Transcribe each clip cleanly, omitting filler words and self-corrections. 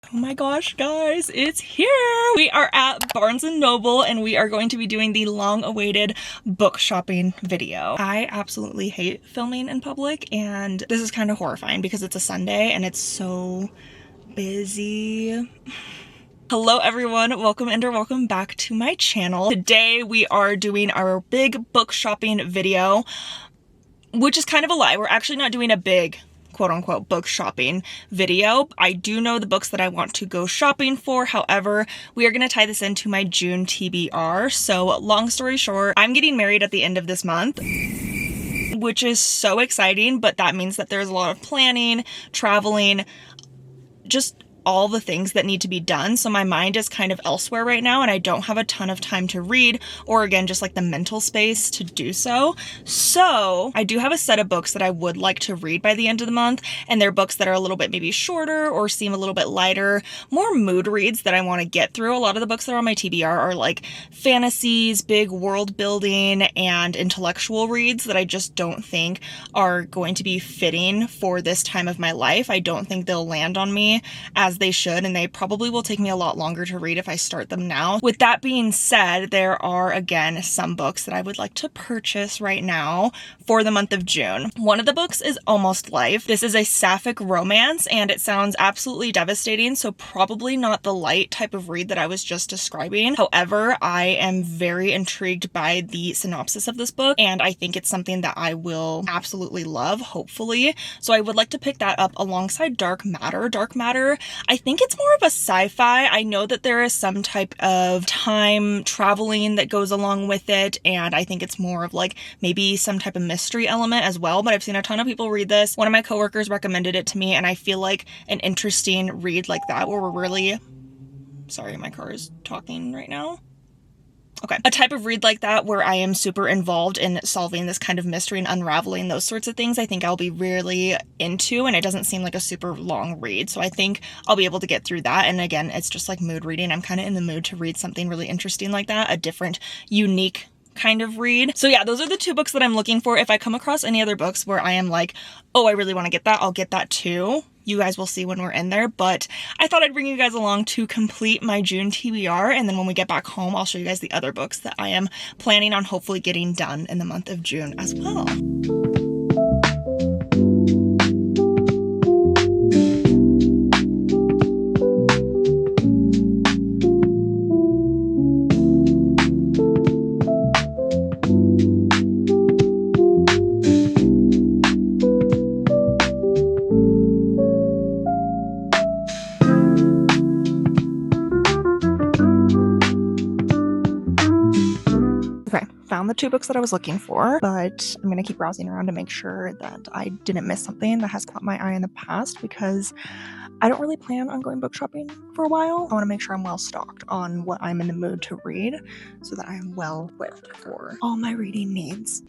Oh my gosh, guys, it's here! We are at Barnes & Noble and we are going to be doing the long-awaited book shopping video. I absolutely hate filming in public, and this is kind of horrifying because it's a Sunday and it's so busy. Hello everyone, welcome or welcome back to my channel. Today we are doing our big book shopping video, which is kind of a lie. We're actually not doing a big quote-unquote book shopping video. I do know the books that I want to go shopping for. However, we are going to tie this into my June TBR. So long story short, I'm getting married at the end of this month, which is so exciting, but that means that there's a lot of planning, traveling, just all the things that need to be done. So my mind is kind of elsewhere right now and I don't have a ton of time to read, or again, just like the mental space to do so. So I do have a set of books that I would like to read by the end of the month, and they're books that are a little bit maybe shorter or seem a little bit lighter, more mood reads that I want to get through. A lot of the books that are on my TBR are like fantasies, big world building, and intellectual reads that I just don't think are going to be fitting for this time of my life. I don't think they'll land on me as they should, and they probably will take me a lot longer to read if I start them now. With that being said, there are again some books that I would like to purchase right now for the month of June. One of the books is Almost Life. This is a sapphic romance and it sounds absolutely devastating, so probably not the light type of read that I was just describing. However, I am very intrigued by the synopsis of this book and I think it's something that I will absolutely love, hopefully. So I would like to pick that up alongside Dark Matter. Dark Matter, I think it's more of a sci-fi. I know that there is some type of time traveling that goes along with it, and I think it's more of like maybe some type of mystery element as well, but I've seen a ton of people read this. One of my coworkers recommended it to me, and I feel like an interesting read like that where we're really... Sorry, my car is talking right now. Okay. A type of read like that where I am super involved in solving this kind of mystery and unraveling those sorts of things, I think I'll be really into, and it doesn't seem like a super long read. So I think I'll be able to get through that. And again, it's just like mood reading. I'm kind of in the mood to read something really interesting like that, a different, unique kind of read. So yeah, those are the two books that I'm looking for. If I come across any other books where I am like, oh, I really want to get that, I'll get that too. You guys will see when we're in there, but I thought I'd bring you guys along to complete my June TBR, and then when we get back home, I'll show you guys the other books that I am planning on hopefully getting done in the month of June as well. Found the two books that I was looking for, but I'm gonna keep browsing around to make sure that I didn't miss something that has caught my eye in the past, because I don't really plan on going book shopping for a while. I want to make sure I'm well stocked on what I'm in the mood to read so that I'm well equipped for all my reading needs.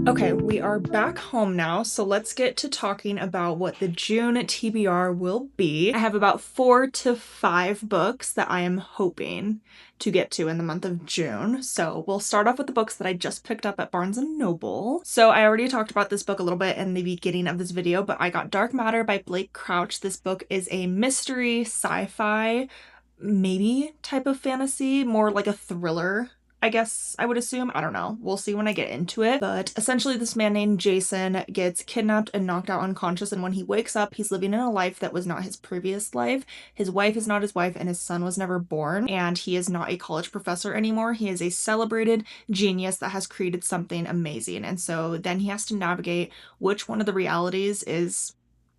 Okay, we are back home now, so let's get to talking about what the June TBR will be. I have about 4 to 5 books that I am hoping to get to in the month of June. So we'll start off with the books that I just picked up at Barnes & Noble. So I already talked about this book a little bit in the beginning of this video, but I got Dark Matter by Blake Crouch. This book is a mystery, sci-fi, maybe type of fantasy, more like a thriller, I guess I would assume. I don't know. We'll see when I get into it. But essentially this man named Jason gets kidnapped and knocked out unconscious, and when he wakes up, he's living in a life that was not his previous life. His wife is not his wife and his son was never born, and he is not a college professor anymore. He is a celebrated genius that has created something amazing. And so then he has to navigate which one of the realities is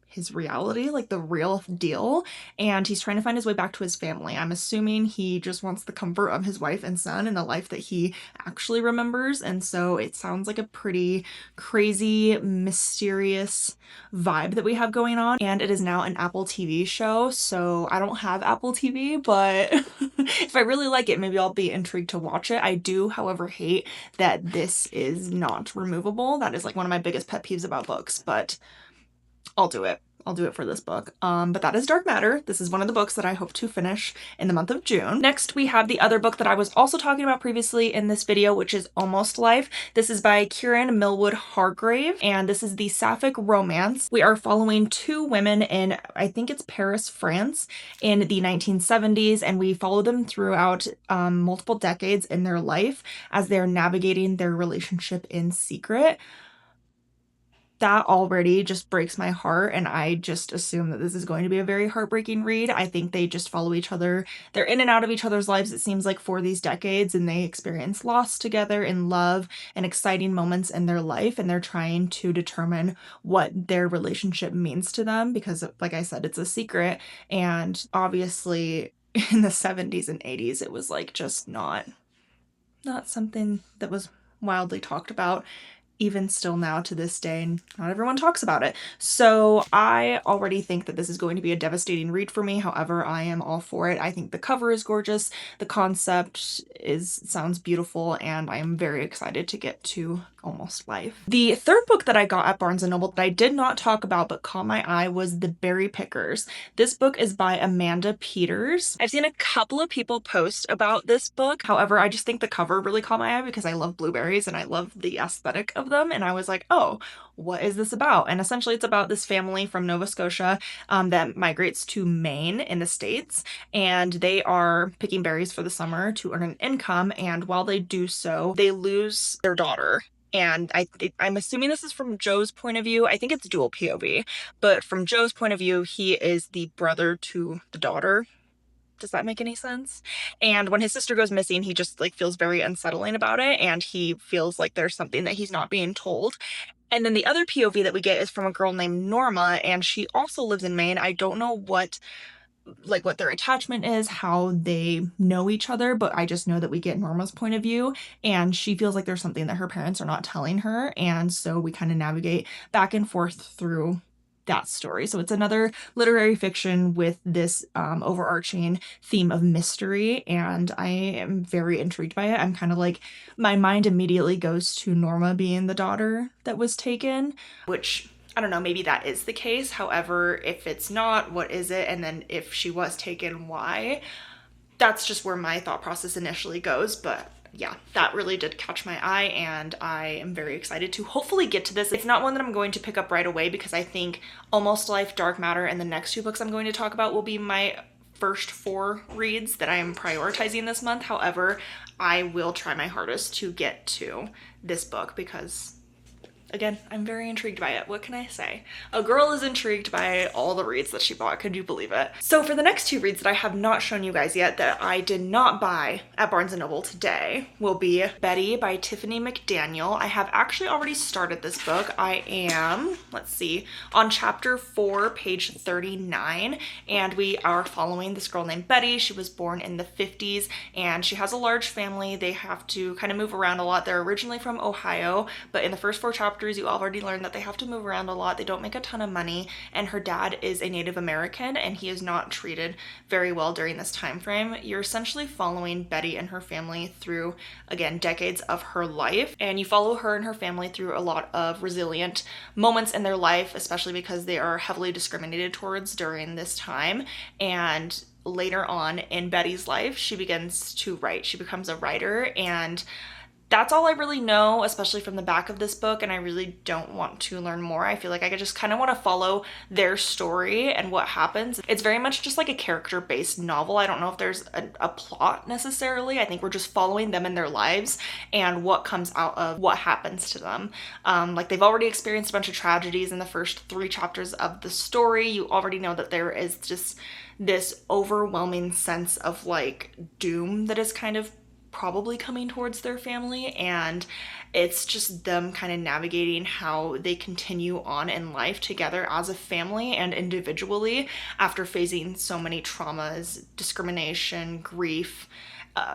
his reality, like the real deal, and he's trying to find his way back to his family. I'm assuming he just wants the comfort of his wife and son and a life that he actually remembers, and so it sounds like a pretty crazy, mysterious vibe that we have going on. And it is now an Apple TV show, so I don't have Apple TV, but if I really like it, maybe I'll be intrigued to watch it. I do, however, hate that this is not removable. That is like one of my biggest pet peeves about books, but I'll do it. I'll do it for this book. But that is Dark Matter. This is one of the books that I hope to finish in the month of June. Next, we have the other book that I was also talking about previously in this video, which is Almost Life. This is by Kieran Millwood Hargrave, and this is the Sapphic romance. We are following two women in, I think it's Paris, France, in the 1970s, and we follow them throughout multiple decades in their life as they're navigating their relationship in secret. That already just breaks my heart, and I just assume that this is going to be a very heartbreaking read. I think they just follow each other. They're in and out of each other's lives, it seems like, for these decades, and they experience loss together and love and exciting moments in their life, and they're trying to determine what their relationship means to them because, like I said, it's a secret, and obviously in the 70s and 80s it was like just not something that was wildly talked about. Even still now to this day, not everyone talks about it. So I already think that this is going to be a devastating read for me. However, I am all for it. I think the cover is gorgeous. The concept sounds beautiful, and I am very excited to get to Almost Life. The third book that I got at Barnes & Noble that I did not talk about but caught my eye was The Berry Pickers. This book is by Amanda Peters. I've seen a couple of people post about this book. However, I just think the cover really caught my eye because I love blueberries and I love the aesthetic of them, and I was like, oh, what is this about? And essentially it's about this family from Nova Scotia that migrates to Maine in the States, and they are picking berries for the summer to earn an income, and while they do so, they lose their daughter. And I'm assuming this is from Joe's point of view. I think it's dual POV, but from Joe's point of view, he is the brother to the daughter. Does that make any sense? And when his sister goes missing, he just like feels very unsettling about it, and he feels like there's something that he's not being told. And then the other POV that we get is from a girl named Norma, and she also lives in Maine. I don't know what their attachment is, how they know each other, but I just know that we get Norma's point of view, and she feels like there's something that her parents are not telling her, and so we kind of navigate back and forth through that story. So it's another literary fiction with this overarching theme of mystery, and I am very intrigued by it. I'm kind of like, my mind immediately goes to Norma being the daughter that was taken, which I don't know, maybe that is the case. However, if it's not, what is it? And then if she was taken, why? That's just where my thought process initially goes, but yeah, that really did catch my eye, and I am very excited to hopefully get to this. It's not one that I'm going to pick up right away because I think Almost Life, Dark Matter, and the next two books I'm going to talk about will be my first 4 reads that I am prioritizing this month. However, I will try my hardest to get to this book because, again, I'm very intrigued by it. What can I say? A girl is intrigued by all the reads that she bought. Could you believe it? So for the next 2 reads that I have not shown you guys yet that I did not buy at Barnes & Noble today will be Betty by Tiffany McDaniel. I have actually already started this book. I am, let's see, on chapter 4, page 39, and we are following this girl named Betty. She was born in the 50s, and she has a large family. They have to kind of move around a lot. They're originally from Ohio, but in the first 4 chapters, you already learned that they have to move around a lot. They don't make a ton of money, and her dad is a Native American, and he is not treated very well during this time frame. You're essentially following Betty and her family through, again, decades of her life, and you follow her and her family through a lot of resilient moments in their life, especially because they are heavily discriminated towards during this time. And later on in Betty's life, she begins to write. She becomes a writer, and that's all I really know, especially from the back of this book, and I really don't want to learn more. I feel like I just kind of want to follow their story and what happens. It's very much just like a character-based novel. I don't know if there's a plot necessarily. I think we're just following them in their lives and what comes out of what happens to them. Like, they've already experienced a bunch of tragedies in the first 3 chapters of the story. You already know that there is just this overwhelming sense of like doom that is kind of probably coming towards their family, and it's just them kind of navigating how they continue on in life together as a family and individually after facing so many traumas, discrimination, grief,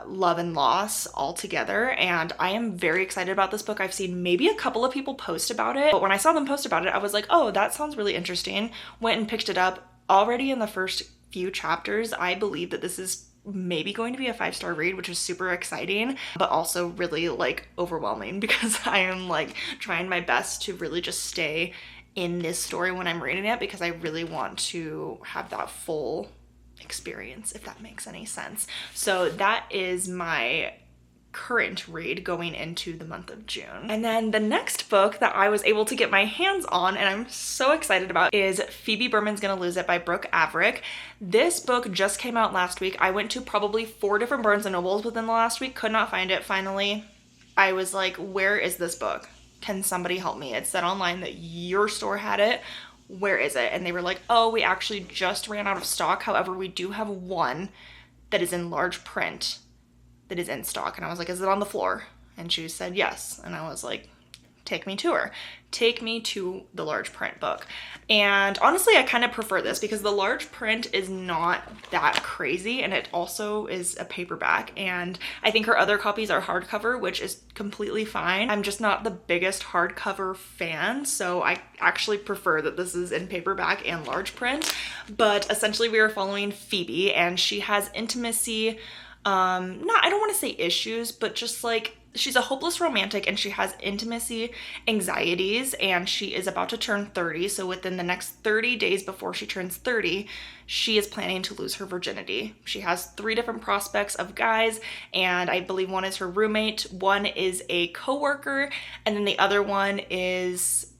love and loss all together. And I am very excited about this book. I've seen maybe a couple of people post about it, but when I saw them post about it, I was like, oh, that sounds really interesting. Went and picked it up. Already in the first few chapters, I believe that this is maybe going to be a 5-star read, which is super exciting, but also really like overwhelming because I am like trying my best to really just stay in this story when I'm reading it, because I really want to have that full experience, if that makes any sense. So that is my current read going into the month of June. And then the next book that I was able to get my hands on and I'm so excited about is Phoebe Berman's Gonna Lose It by Brooke Averick. This book just came out last week. I went to probably 4 different Barnes & Nobles within the last week, could not find it. Finally, I was like, where is this book? Can somebody help me? It said online that your store had it. Where is it? And they were like, oh, we actually just ran out of stock. However, we do have one that is in large print that is in stock. And I was like, is it on the floor? And she said yes. And I was like, take me to her. Take me to the large print book. And honestly, I kind of prefer this because the large print is not that crazy, and it also is a paperback. And I think her other copies are hardcover, which is completely fine. I'm just not the biggest hardcover fan, so I actually prefer that this is in paperback and large print. But essentially we are following Phoebe, and she has intimacy, I don't want to say issues, but just like, she's a hopeless romantic and she has intimacy anxieties, and she is about to turn 30. So within the next 30 days before she turns 30, she is planning to lose her virginity. She has 3 different prospects of guys, and I believe one is her roommate, one is a coworker, and then the other one is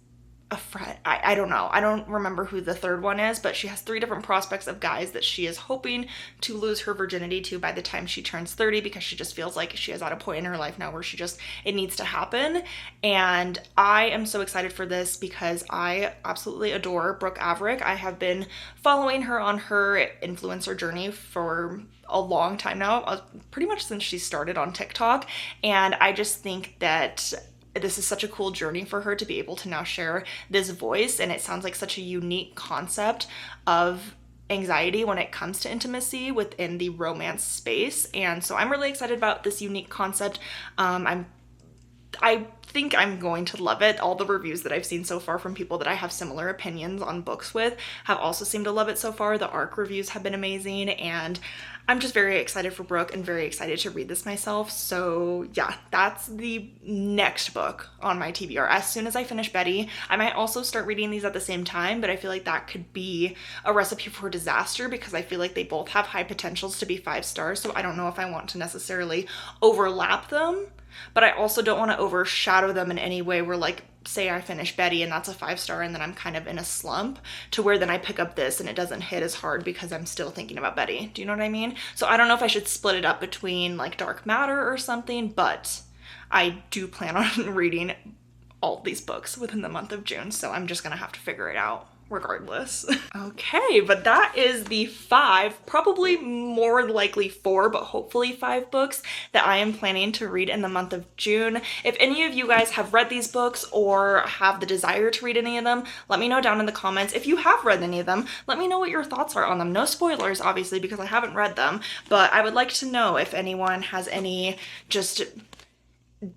a friend. I don't know. I don't remember who the third one is, but she has 3 different prospects of guys that she is hoping to lose her virginity to by the time she turns 30, because she just feels like she is at a point in her life now where it needs to happen. And I am so excited for this because I absolutely adore Brooke Averick. I have been following her on her influencer journey for a long time now, pretty much since she started on TikTok. And I just think that this is such a cool journey for her to be able to now share this voice, and it sounds like such a unique concept of anxiety when it comes to intimacy within the romance space. And so I'm really excited about this unique concept. I think I'm going to love it. All the reviews that I've seen so far from people that I have similar opinions on books with have also seemed to love it so far. The ARC reviews have been amazing, and I'm just very excited for Brooke and very excited to read this myself. So yeah, that's the next book on my TBR. As soon as I finish Betty, I might also start reading these at the same time, but I feel like that could be a recipe for disaster because I feel like they both have high potentials to be 5 stars. So I don't know if I want to necessarily overlap them, but I also don't want to overshadow them in any way where, like, say I finish Betty and that's a 5 star and then I'm kind of in a slump, to where then I pick up this and it doesn't hit as hard because I'm still thinking about Betty. Do you know what I mean? So I don't know if I should split it up between like Dark Matter or something, but I do plan on reading all these books within the month of June, so I'm just gonna have to figure it out regardless. Okay, but that is the 5, probably more likely 4, but hopefully 5 books that I am planning to read in the month of June. If any of you guys have read these books or have the desire to read any of them, let me know down in the comments. If you have read any of them, let me know what your thoughts are on them. No spoilers, obviously, because I haven't read them, but I would like to know if anyone has any just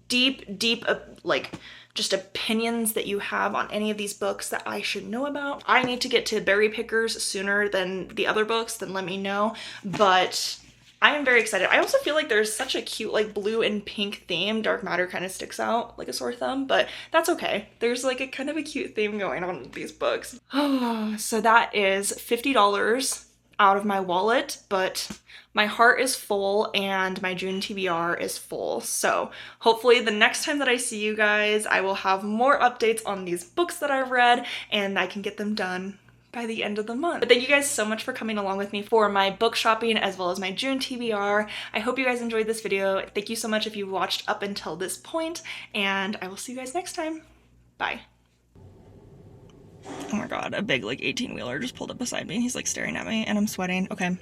deep, like, just opinions that you have on any of these books that I should know about. I need to get to Berry Pickers sooner than the other books, then let me know. But I am very excited. I also feel like there's such a cute like blue and pink theme. Dark Matter kind of sticks out like a sore thumb, but that's okay. There's like a kind of a cute theme going on with these books. So that is $50 out of my wallet, but my heart is full and my June TBR is full. So hopefully the next time that I see you guys, I will have more updates on these books that I've read and I can get them done by the end of the month. But thank you guys so much for coming along with me for my book shopping as well as my June TBR. I hope you guys enjoyed this video. Thank you so much if you watched up until this point, and I will see you guys next time. Bye. Oh my god, a big like 18-wheeler just pulled up beside me and he's like staring at me and I'm sweating. Okay,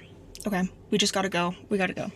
we just gotta go. We gotta go.